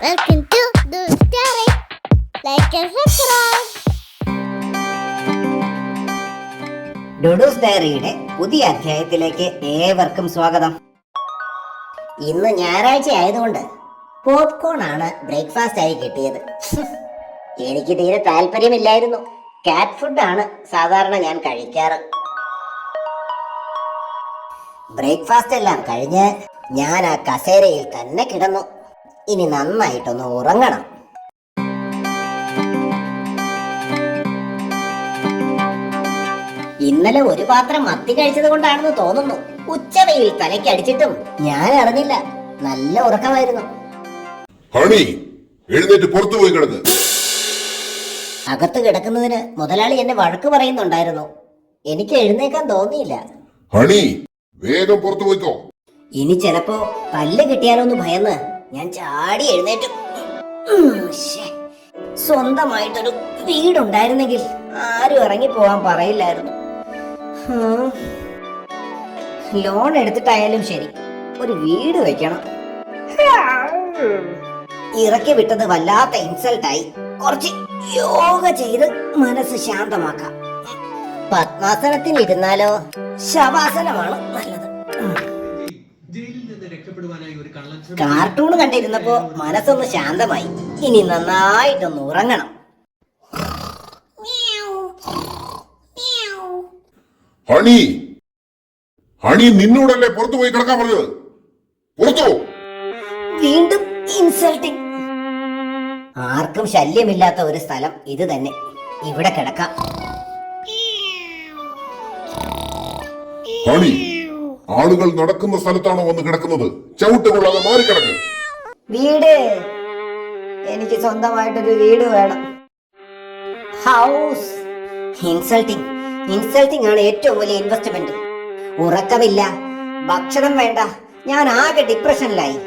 Welcome to the story. Like and subscribe. ഡുഡൂസ് ഡയറിയുടെ പുതിയ അധ്യായത്തിലേക്ക് ഏവർക്കും സ്വാഗതം. ഇന്ന് ഞായറാഴ്ച ആയതുകൊണ്ട് പോപ്കോൺ ആണ് ബ്രേക്ക്ഫാസ്റ്റ് ആയി കിട്ടിയത്. എനിക്ക് തീരെ താല്പര്യമില്ലായിരുന്നു. കാറ്റ് ഫുഡാണ് സാധാരണ ഞാൻ കഴിക്കാറ്. ബ്രേക്ക്ഫാസ്റ്റ് എല്ലാം കഴിഞ്ഞ് ഞാൻ ആ കസേരയിൽ തന്നെ കിടന്നു. ഇനി നന്നായിട്ടൊന്ന് ഉറങ്ങണം. ഇന്നലെ ഒരു പാത്രം മത്തി കഴിച്ചത് കൊണ്ടാണെന്ന് തോന്നുന്നു ഉച്ചവെയിൽ തലയ്ക്കടിച്ചിട്ടും ഞാൻ അറിഞ്ഞില്ല. നല്ല ഉറക്കമായിരുന്നു. ഹണി, എഴുന്നേറ്റ് പുറത്തു പോയി കിടക്ക്. അകത്ത് കിടക്കുന്നതിന് മുതലാളി എന്നെ വഴക്ക് പറയുന്നുണ്ടായിരുന്നു. എനിക്ക് എഴുന്നേക്കാൻ തോന്നിയില്ല. ഹണി, വേഗം പുറത്തു പോയിക്കോ. ഇനി ചിലപ്പോ പല്ല് കിട്ടിയാലോന്ന് ഭയന്ന് ഞാൻ ചാടി എഴുന്നേറ്റു. സ്വന്തമായിട്ടൊരു വീടുണ്ടായിരുന്നെങ്കിൽ ആരും ഇറങ്ങി പോവാൻ പറയില്ലായിരുന്നു. ലോൺ എടുത്തിട്ടായാലും ശരി, ഒരു വീട് വെക്കണം. ഇറക്കി വിട്ടത് വല്ലാത്ത ഇൻസൾട്ടായി. കുറച്ച് യോഗ ചെയ്ത് മനസ്സ് ശാന്തമാക്കാം. പത്മാസനത്തിന് ഇരുന്നാലോ? ശവാസനമാണ് നല്ലത്. കാർട്ടൂൺ കണ്ടിരുന്നപ്പോ മനസ്സൊന്ന് ശാന്തമായി. ഇനി നന്നായിട്ടൊന്ന് ഉറങ്ങണം. ഹണി, ഹണി, നിന്നോടല്ലേ പുറത്തു പോയി കിടക്കാൻ പറഞ്ഞത്? പുറത്തു. വീണ്ടും ഇൻസൾട്ടിങ്. ആർക്കും ശല്യമില്ലാത്ത ഒരു സ്ഥലം ഇത് തന്നെ. ഇവിടെ കിടക്കാം. ഹണി, ആളുകൾ നടക്കുന്ന സ്ഥലത്താണോ വന്ന് കിടക്കുന്നത്? ചവിട്ട് കൊള്ളാതെ മാറി കിടക്ക്. വീട്, എനിക്ക് സ്വന്തമായിട്ടൊരു വീട് വേണം. ഹൗസ്. ഇൻസൾട്ടിങ് ഇൻസൾട്ടിങ് ആണ് ഏറ്റവും വലിയ ഇൻവെസ്റ്റ്മെന്റ്. ഉറക്കമില്ല, ഭക്ഷണം വേണ്ട. ഞാൻ ആകെ ഡിപ്രഷനിലായി.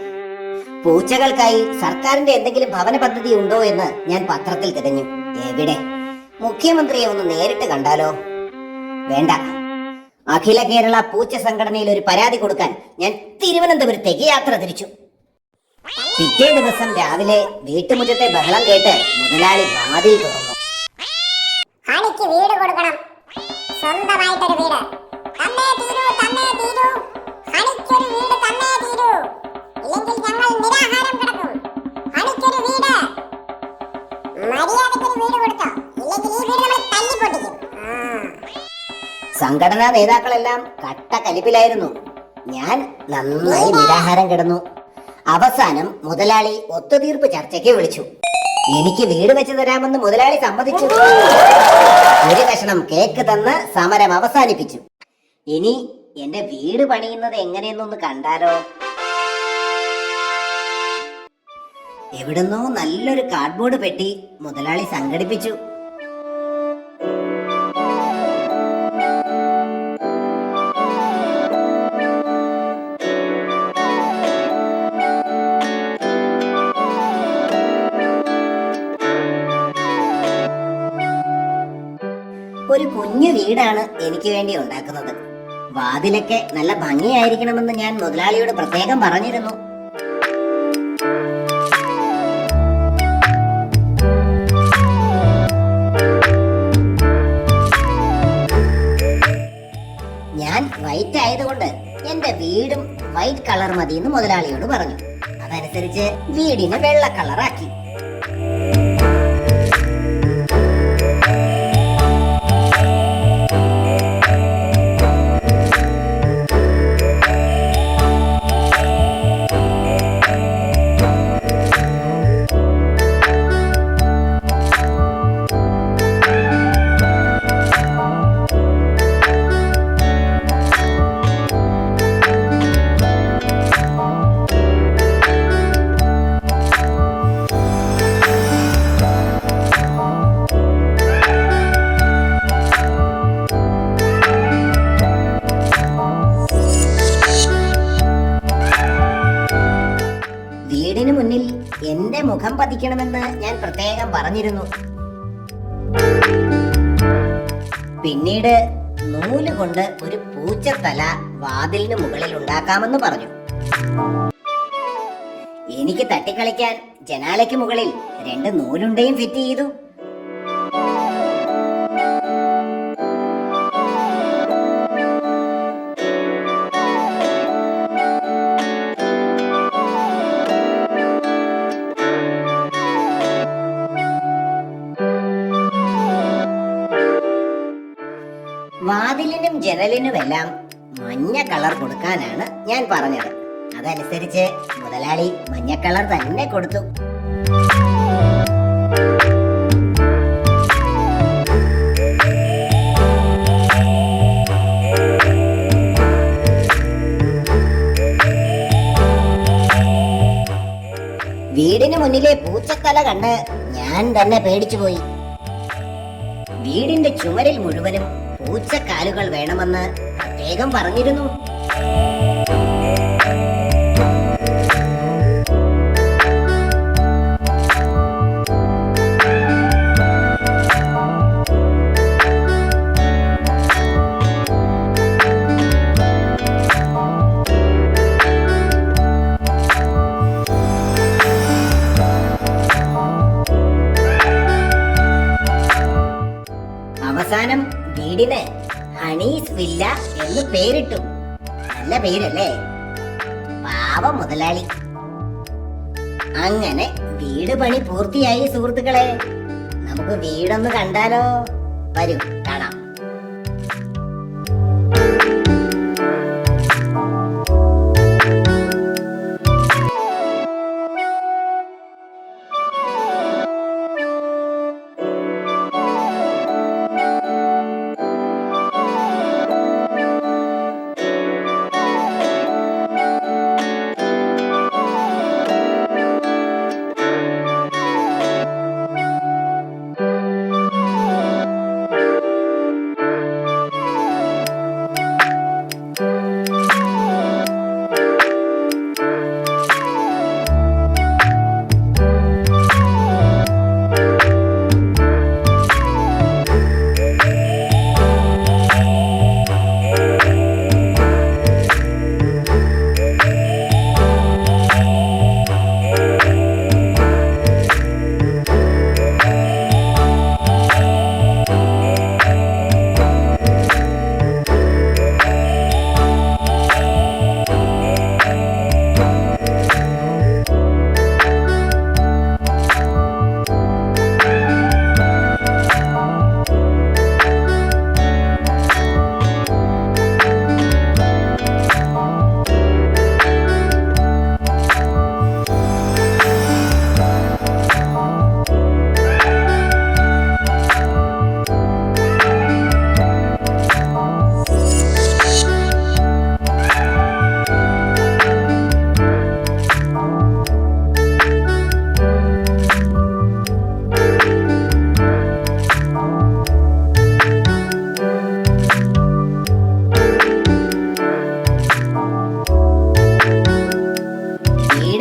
പൂച്ചകൾക്കായി സർക്കാരിന്റെ എന്തെങ്കിലും ഭവന പദ്ധതി ഉണ്ടോ എന്ന് ഞാൻ പത്രത്തിൽ തിരഞ്ഞു. എവിടെ? മുഖ്യമന്ത്രിയെ ഒന്ന് നേരിട്ട് കണ്ടാലോ? വേണ്ട. അഖില കേരള പൂച്ച സംഘടനയിൽ ഒരു പരാതി കൊടുക്കാൻ ഞാൻ തിരുവനന്തപുരത്തേക്ക് യാത്ര തിരിച്ചു. പിറ്റേ ദിവസം രാവിലെ വീട്ടുമുറ്റത്തെ ബഹളം കേട്ട് മുതലാളി വാതിൽ തുറന്നു. ഹണിക്ക് വീട് കൊടുക്കണം. സ്വന്തമായിട്ടൊരു വീട് തന്നേ തീരൂ, തന്നേ തീരൂ. ഹണിക്കൊരു വീട് തന്നേ തീരൂ. ഇല്ലെങ്കിൽ ഞങ്ങൾ നിരാഹാരം കിടക്കും. ഹണിക്കൊരു വീട്. മര്യാദക്കൊരു വീട് കൊടുത്തോ, ഇല്ലെങ്കിൽ ഈ വീട് നമ്മൾ തല്ലിപ്പൊട്ടിക്കും. സംഘടനാ നേതാക്കളെല്ലാം കട്ട കലിപ്പിലായിരുന്നു. ഞാൻ നന്നായി നിരാഹാരം കിടന്നു. അവസാനം മുതലാളി ഒത്തുതീർപ്പ് ചർച്ചയ്ക്ക് വിളിച്ചു. എനിക്ക് വീട് വെച്ച് തരാമെന്ന് മുതലാളി സമ്മതിച്ചു. ഒരു കഷണം കേക്ക് തന്ന് സമരം അവസാനിപ്പിച്ചു. ഇനി എന്റെ വീട് പണിയുന്നത് എങ്ങനെയെന്നൊന്ന് കണ്ടാലോ? എവിടുന്നോ നല്ലൊരു കാർഡ്ബോർഡ് പെട്ടി മുതലാളി സംഘടിപ്പിച്ചു. ഒരു കുഞ്ഞു വീടാണ് എനിക്ക് വേണ്ടി ഉണ്ടാക്കുന്നത്. വാതിലൊക്കെ നല്ല ഭംഗിയായിരിക്കണമെന്ന് ഞാൻ മുതലാളിയോട് പ്രത്യേകം പറഞ്ഞിരുന്നു. ഞാൻ വൈറ്റ് ആയതുകൊണ്ട് എന്റെ വീടും വൈറ്റ് കളർ മതിയെന്ന് മുതലാളിയോട് പറഞ്ഞു. അതനുസരിച്ച് വീടിന് വെള്ള കളറാക്കി. വീടിന് മുന്നിൽ എന്റെ മുഖം പതിക്കണമെന്ന് ഞാൻ പ്രത്യേകം പറഞ്ഞിരുന്നു. പിന്നീട് നൂല് കൊണ്ട് ഒരു പൂച്ചത്തല വാതിലിന് മുകളിൽ ഉണ്ടാക്കാമെന്ന് പറഞ്ഞു. എനിക്ക് തട്ടിക്കളിക്കാൻ ജനാലയ്ക്ക് മുകളിൽ 2 നൂലുണ്ടയും ഫിറ്റ് ചെയ്തു. വാതിലിനും ജനലിനുമെല്ലാം മഞ്ഞ കളർ കൊടുക്കാനാണ് ഞാൻ പറഞ്ഞത്. അതനുസരിച്ച് മുതലാളി മഞ്ഞ കളർ തന്നെ കൊടുത്തു. വീടിന് മുന്നിലെ പൂച്ചത്തല കണ്ട് ഞാൻ തന്നെ പേടിച്ചുപോയി. വീടിന്റെ ചുമരിൽ മുഴുവനും പൂച്ചക്കാലുകൾ വേണമെന്ന് പ്രത്യേകം പറഞ്ഞിരുന്നു. അവസാനം വീടിന് ഹണീസ് വില്ല എന്ന് പേരിട്ടു. നല്ല പേരല്ലേ? പാവം മുതലാളി. അങ്ങനെ വീട് പണി പൂർത്തിയായി സുഹൃത്തുക്കളെ. നമുക്ക് വീടൊന്ന് കണ്ടാലോ? വരൂ, കാണാം.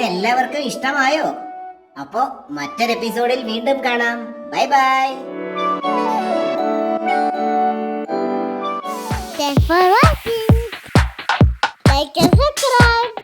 എല്ലാവർക്കും ഇഷ്ടമായോ? അപ്പോ മറ്റൊരു എപ്പിസോഡിൽ വീണ്ടും കാണാം. Bye bye. Thanks for watching. Like and subscribe.